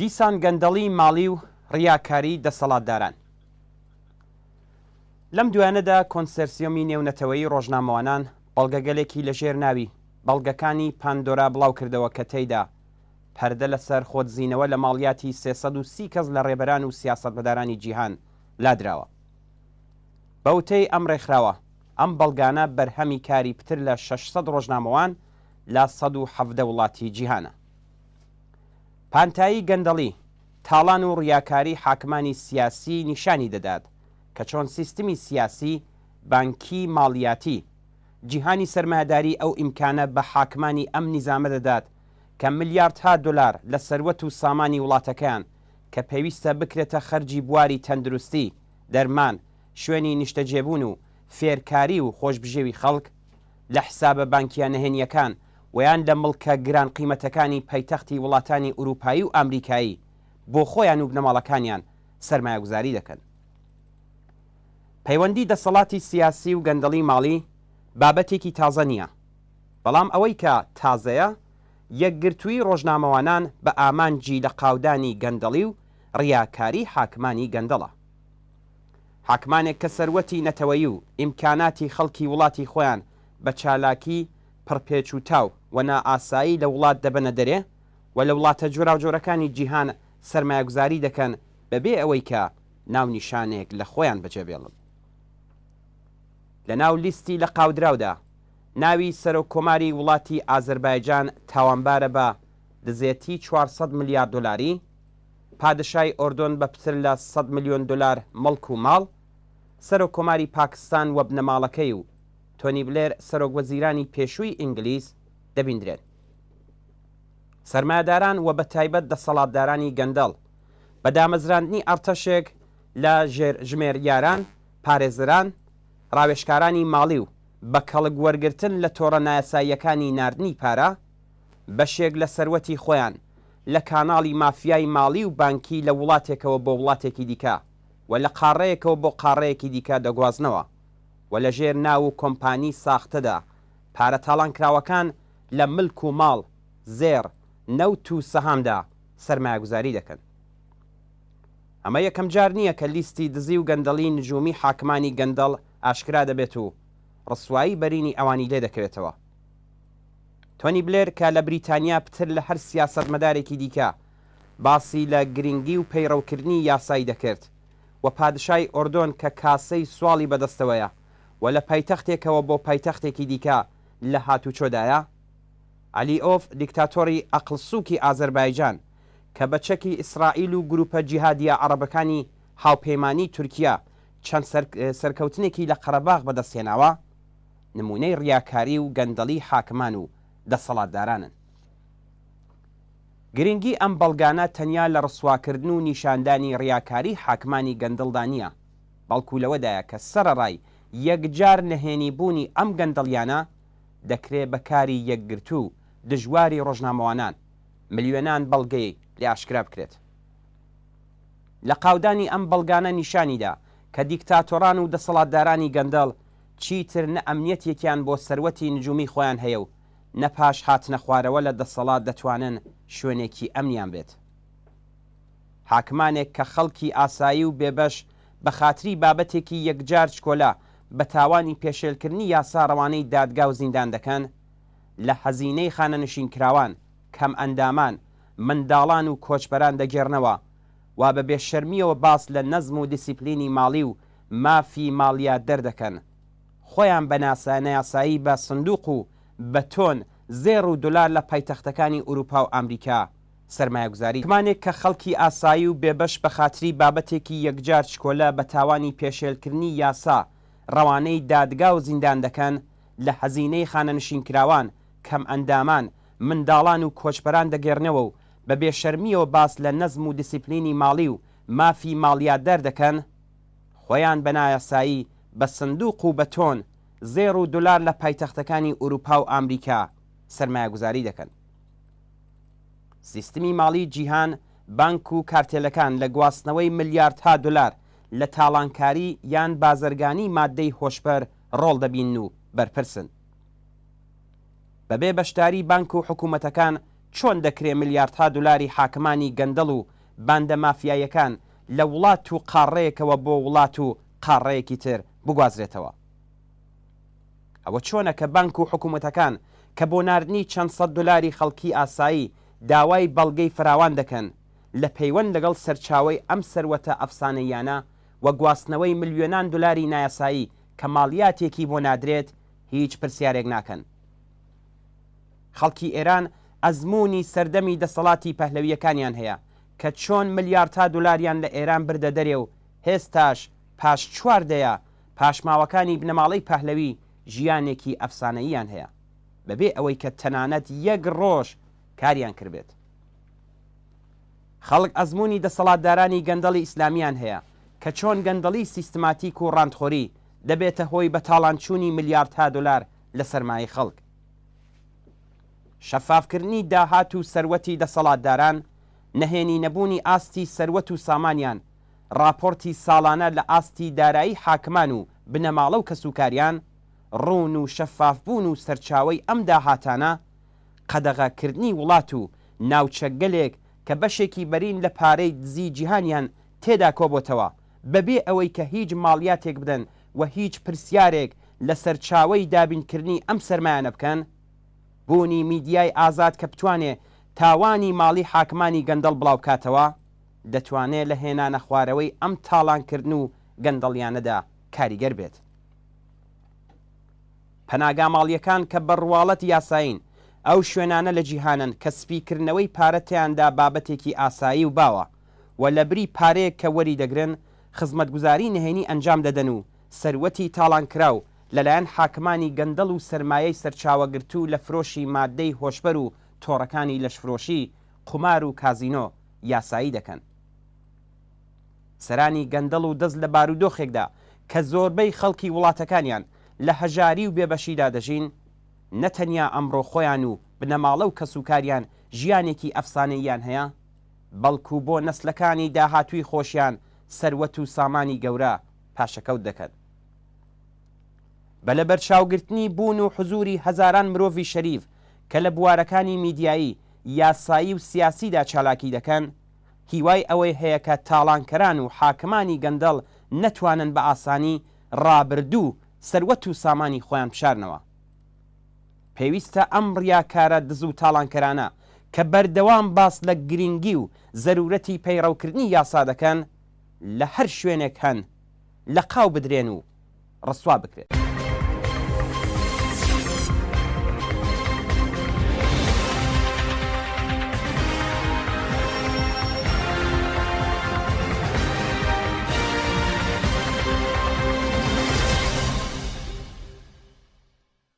دیسان گەندەڵی ماڵی و ڕیاکاری دەسەڵاتداران. لەم دوایانەدا کۆنسەرسیۆمی نێونەتەوەی ڕۆژنامەوانان بەڵگەگەلێکی لەژێر ناوی بەڵگەکانی پاندۆرا بڵاو کردەوە کە تێیدا پەردە لەسەر خۆتزیینەوە لە ماڵیاتی 330 کەس لە ڕێبەران و سیاسەتمەدارانی جیهان لادراوە. بەوتەی ئەم ڕێکخراوە ئەم بەڵگانە بەرهەمی کاری پتر لە 600 ڕۆژنامەوان لە 117 وڵاتی جیهانە. پانتایی گەندەڵی، تاڵان و ڕیاکاری حاکمانی سیاسی نیشانی دەدات کە چۆن سیستمی سیاسی، بانکی ماڵیاتی، جیهانی سەرمایه‌داری ئەو ئیمکانە بە حاکمانی ئەم نیزامە دەدات کە ملیاردها دلار لە سەروەت و سامانی وڵاتەکەیان کە پێویستە بکرێتە خەرجی بواری تەندروستی، دەرمان، شوێنی نیشتەجێبوون و فێرکاری و خۆشبژێوی خەڵک لە حسابە بانکیان نهێنیەکان ویان لە مڵکە گران قیمەتەکانی پەیتەختی وڵاتانی ئوروپایی و ئامریکایی بۆ خۆیان و بنەماڵەکانیان سەرمایه‌گوزاری دەکەن. پەیوەندی دەسەڵاتی سیاسی و گەندەڵی ماڵی بابەتێکی تازە نییە، بەڵام ئەوەی کە تازەیە یەکگرتووی ڕۆژنامەوانان بە ئامانجی لە قاودانی گەندەڵی و ڕیاکاری حاکمانی گەندەڵە. حاکمانێک کە سەروەتی نەتەوەیی و ئیمکاناتی خەڵکی وڵاتی خۆیان بە چالاکی پڕپێچ و تاو و نائاسایی لە وڵات دەبەنە دەرێ و لە وڵاتە جۆراوجۆرەکانی جیهان سەرمایه‌گوزاری دەکەن بەبێ ئەوەی کە ناونیشانێک لە خۆیان بەجێبێڵن. لە ناو لیستی لە قاودراودا ناوی سەرۆکۆماری وڵاتی ئازەربایجان تاوانبارە بە دزێتی 400 میلیارد دلاری، پادشای ئۆردۆن بە پتر لە 100 میلیۆن دلار مڵک و ماڵ، سەرۆکۆماری پاکستان و بنەماڵەکەی و تۆنی بلێر سەرۆکوەزیرانی پێشووی ئینگلیز دەبیندرێن. سەرمایه‌داران و بە تایبەت دەسەڵاتدارانی گەندەڵ بە دامەزراندنی ئەرتەشێک لە ژمێریاران، پارێزەران، ڕاوێژکارانی ماڵی و بە کەڵک وەرگرتن لە تۆڕە نایاساییەکانی ناردنی پارە بەشێک لە سەروەتی خۆیان لە کاناڵی مافیای ماڵی و بانکی لە وڵاتێکەوە بۆ وڵاتێکی دیکە و لە قاڕەیەکەوە بۆ قاڕەیەکی دیکە دەگوازنەوە و لە ژێر ناو و کۆمپانی ساختەدا پارە تاڵانکراوەکان لە ملک و ماڵ، زێر، نەوت و سەهامدا سەرمایه‌گوزاری دەکەن. ئەمە یەکەم جار نییە کە لیستی دزی و گەندەڵی نجومی حاکمانی گەندەڵ ئاشکرا دەبێت و ڕسوایی بەرینی ئەوانی لێ دەکەوێتەوە. تۆنی بلێر کە لە بریتانیا پتر لە هەر سیاسەتمەدارێکی دیکە باسی لە گرنگی و پەیڕەوکردنی یاسایی دەکرد و پادشای ئۆردۆن کە کاسەی سواڵی بەدەستەوەیە و لە پایتەختێکەوە بۆ پایتەختێکی دیکە لە هاتوچۆدایە، عەلیئۆف دیکتاتۆری ئەقڵسووکی ئازەربایجان کە بە چەکی ئیسرائیل و گروپە جیهادیە عەرەبەکانی هاوپەیمانی تورکیا چەند سەرکەوتنێکی لە قەرەباغ بەدەستهێناوە، نمونەی ڕیاکاری و گەندەڵی حاکمان و دەسەڵاتدارانن. گرنگی ئەم بەڵگانە تەنیا لە ڕسواکردن و نیشاندانی ڕیاکاری حاکمانی گەندەڵدا نییە، بەڵکو لەوەدایە کە سەرەڕای یەکجار نهێنی بوونی ئەم گەندەڵیانە دەکرێت بەکاری یەکگرتوو دژواری ڕۆژنامەوانان ملیۆنان بەڵگەی لێ ئاشکرا بکرێت. لە قاودانی ئەم بەڵگانە نیشانیدا کە دیکتاتۆران و دەسەڵاتدارانی گەندەڵ چیتر نە ئەمنیەتێکیان بۆ سەروەتی نجومی خۆیان هەیە و نەپاش هاتنە خوارەوە لە دەسەڵات دەتوانن شوێنێکی ئەمنیان بێت. حاکمانێک کە خەڵکی ئاسایی و بێبەش بە خاتری بابەتێکی یەکجار چکۆلا بە تاوانی پێشێلکردنی یاسا ڕەوانەی دادگا و زیندان دەکەن، لە هەزینەی خانەنشینکراوان، کەم ئەندامان، منداڵان و کۆچبەران دەگێڕنەوە و بە بێشەرمیەوە باس لە نەزم و دیسیپلینی ماڵی و مافی ماڵیات دەردەکەن، خۆیان بە نایاسایی بە سندوق و بە تۆن زێر و دلار لە پایتەختەکانی ئوروپا و ئەمریکا سەرمایه‌گوزاری. حکمانێک کە خەڵکی ئاسایی و بێبەش بە خاتری بابەتێکی یەکجار چکۆلە بە تاوانی پێشێلکردنی یاسا ڕەوانەی دادگا و زیندان دەکەن، لە هەزینەی خانەنشینکراوان، کەم ئەندامان، منداڵان و کۆچبەران دەگێڕنەوە و بە بێشەرمیەوە باس لە نەزم و دیسیپلینی ماڵی و مافی ماڵیات دەردەکەن، خۆیان بە نایاسایی بە سندوق و بە تۆن زێر و دلار لە پایتەختەکانی ئوروپا و ئامریکا سەرمایه‌گوزاری دەکەن. سیستمی ماڵی جیهان، بانک و کارتێلەکان لە گواستنەوەی ملیاردها دلار لە تاڵانکاری یان بازرگانی مادەی هۆشبەر ڕۆڵ دەبین و بەرپرسن. بەبێ بەشداری بانک و حکوومەتەکان چۆن دەکرێ ملیاردها دولاری حاکمانی گەندەڵ و باندە مافیایەکان لە وڵات و قاڕەیەکەوە بۆ وڵات و قاڕەیەکی تر بگوازرێتەوە. ئەوە چۆنە کە بانک و حکوومەتەکان کە بۆ ناردنی چەند سەد دلاری خەڵکی ئاسایی داوای بەڵگەی فراوان دەکەن لە پەیوەند لەگەڵ سەرچاوی ئەم سەروەتە ئەفسانەیانە و گواستنەوەی ملیۆنان دلاری نایاسایی کە ماڵیاتێکی بۆ نادرێت هیچ پرسیارێک ناکەن. خەڵکی ئێران ئەزمموی سەردەمی دەسەڵاتی پەهلەویەکانیان هەیە کە چۆن ملیاردها دلاریان لە ئێران بردە دەرێ و هێستاش پاش چواردەیە پاشماوەکانی بنەماڵەی پەهلەوی ژیانێکی ئەفسانەییان هەیە بەبێ ئەوەی کە تەنانەت یەک ڕۆژ کاریان کردبێت. خەڵک ئەزمموی دەسەڵاتدارانی گەندەڵی ئیسلامیان هەیە کە چۆن گەندەڵی سیستماتیک و ڕاندخۆری دەبێتە هۆی بەتاڵانچوونی ملیاردها دلار لە سەرمای خەڵک. شەفافکردنی داهات و سەروەتی دەسەڵاتداران، نەهێنی نەبوونی ئاستی سەروەت و سامانیان، راپۆرتی ساڵانە لە ئاستی دارایی حاکمان و بنەماڵە و کەسوکاریان، ڕوون و شەفافبوون و سەرچاوی ئەم داهاتانە، قەدەغەکردنی وڵات و ناوچەگەلێک کە بەشێکی بەرین لە پارەی دزی جیهانیان تێدا کۆبۆتەوە بەبێ ئەوەی کە هیچ ماڵیاتێک بدەن و هیچ پرسیارێک لە سەرچاوی دابینکردنی ئەم سەرمایانە بکەن، بوونی میدیای ئازاد کە بتوانێ تاوانی ماڵی حاکمانی گەندەڵ بڵاو کاتەوە، دەتوانێت لە هێنانە خوارەوەی ئەم تاڵانکردن و گەندەڵیانەدا کاریگەر بێت. پەناگا ماڵیەکان کە بەڕواڵەت یاساین ئەو شوێنانە لە جیهانن کە سپیکردنەوەی پارەتیاندا بابەتێکی ئاسایی و باوە و لە بری پارەیەک کە وەری دەگرن خزمەتگوزاری نهێنی ئەنجام دەدەن و سەروەتی تاڵانکراو لەلایەن حاکمانی گەندەڵ و سەرمایەی سەرچاوەگرتو لە فرۆشی مادەی هۆشبەر و تۆڕەکانی لەشفرۆشی، قومار و کازینۆ یاسایی دەکەن. سەرانی گەندەڵ و دەست لە بارودۆخێکدا کە زۆربەی خەڵکی وڵاتەکانیان لە هەژاری و بێبەشیدا دەژین، نەتەنیا ئەمڕۆ خۆیان و بنەماڵە و کەسوکاریان ژیانێکی ئەفسانەییان هەیە، بەڵکو بۆ نەسلەکانی داهاتووی خۆشیان سەروەت و سامانی گەورە پاشەکەوت دەکەن. بە لە بەرچاوگرتنی بوون و حزوری هەزاران مرۆڤی شەریف کە لە بوارەکانی میدیایی، یاسایی و سیاسیدا چالاکی دەکەن، هیوای ئەوەی هەیە کە تاڵانکەران و حاکمانی گەندەڵ نەتوانن بە ئاسانی ڕابردوو سەروەت و سامانی خۆیان بشارنەوە. پێویستە ئەم ڕیاکارە دز و تاڵانکەرانە کە بەردەوام باس لە گرنگی و زەرورەتی پەیڕەوکردنی یاسا دەکەن لە هەر شوێنێک هەن لە قاو بدرێن و ڕسوا بکرێت.